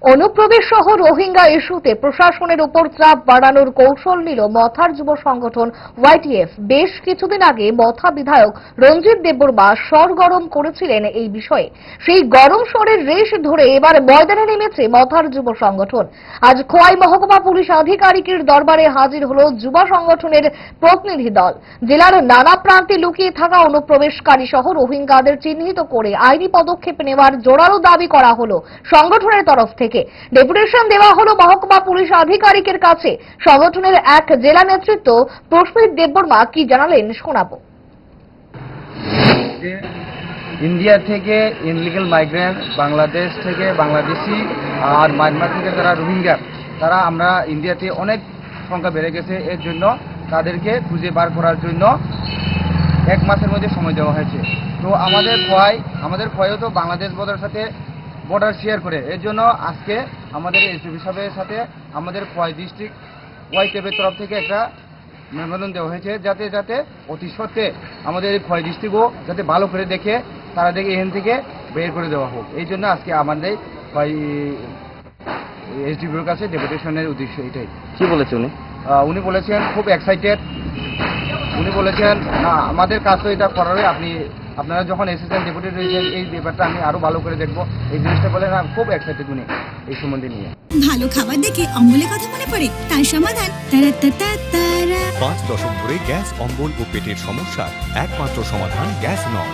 অনুপ্রবেশ সহ রোহিঙ্গা ইস্যুতে প্রশাসনের উপর চাপ বাড়ানোর কৌশল নিল মথার যুব সংগঠন ওয়াইটিএফ। বেশ কিছুদিন আগে মথা বিধায়ক রঞ্জিত দেববর্মা স্বর গরম করেছিলেন এই বিষয়ে। সেই গরম স্বরের রেশ ধরে এবার ময়দানে নেমেছে মথার যুব সংগঠন। আজ খোয়াই মহকুমা পুলিশ আধিকারিকের দরবারে হাজির হল যুব সংগঠনের প্রতিনিধি দল। জেলার নানা প্রান্তে লুকিয়ে থাকা অনুপ্রবেশকারী সহ রোহিঙ্গাদের চিহ্নিত করে আইনি পদক্ষেপ নেওয়ার জোরালো দাবি করা হল সংগঠনের তরফ থেকে। ডেপুটেশন দেওয়া হলো মহকুমা পুলিশ আধিকারিকের কাছে। সংগঠনের এক জেলা নেতৃত্ব প্রস্মিত দেববর্মা কি জানালেন শোনাবো। ইন্ডিয়া থেকে ইনলিগাল মাইগ্রেন্ট, বাংলাদেশ থেকে বাংলাদেশি আর মায়ানমার থেকে যারা রোহিঙ্গা, তারা আমরা ইন্ডিয়াতে অনেক সংখ্যা বেড়ে গেছে। এর জন্য তাদেরকে খুঁজে বার করার জন্য 1 মাসের মধ্যে সময় দেওয়া হয়েছে। তো আমাদের খোয়াইও তো বাংলাদেশ বর্ডারের সাথে বর্ডার শেয়ার করে। এর জন্য আজকে আমাদের এসপি সাহেবের সাথে আমাদের খোয়াই ডিস্ট্রিক্ট ওয়াইটিএফের তরফ থেকে একটা মেমোরেন্ডাম দেওয়া হয়েছে, যাতে অতি সত্ত্বে আমাদের এই খোয়াই ডিস্ট্রিক্টও যাতে ভালো করে দেখে তারা দেখে এখান থেকে বের করে দেওয়া হোক। এই জন্য আজকে আমাদের খোয়াই এসডিপির কাছে ডেপুটেশনের উদ্দেশ্য এটাই। কি বলেছে উনি? উনি বলেছেন খুব এক্সাইটেড। উনি বলেছেন না, আমাদের কাজ তো এটা করারই, আপনারা যখন এসেছেন ডেপুটি রয়েছেন, এই ব্যাপারটা আমি আরো ভালো করে দেখবো, এই জিনিসটা বলে না, খুব এক্সাইটেড উনি এই সম্বন্ধে নিয়ে। ভালো খাবার দেখে অম্বলের কথা মনে পড়ে, তার সমাধান 5 দশক ধরে গ্যাস, অম্বল ও পেটের সমস্যার একমাত্র সমাধান গ্যাস নয়।